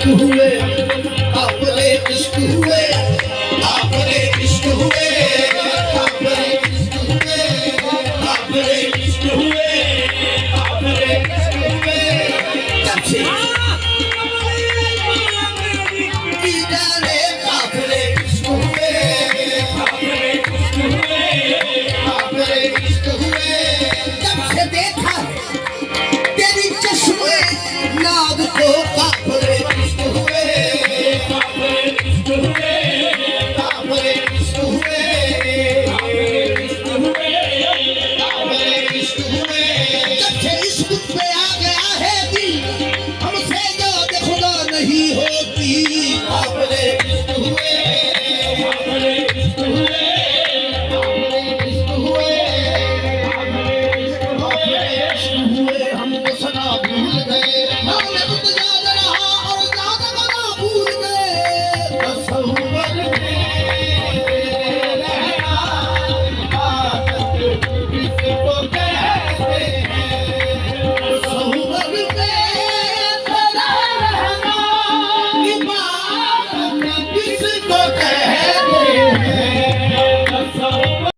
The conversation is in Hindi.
इश्क हुए, अपने इश्क हुए, अपने इश्क हुए, अपने इश्क हुए, अपने इश्क हुए, अपने इश्क हुए। जब से दीदारे अपने इश्क हुए, अपने इश्क हुए, अपने इश्क हुए। जब से देखा तेरी चश्मे नाद को, अपने इश्क हुए, अपने इश्क हुए।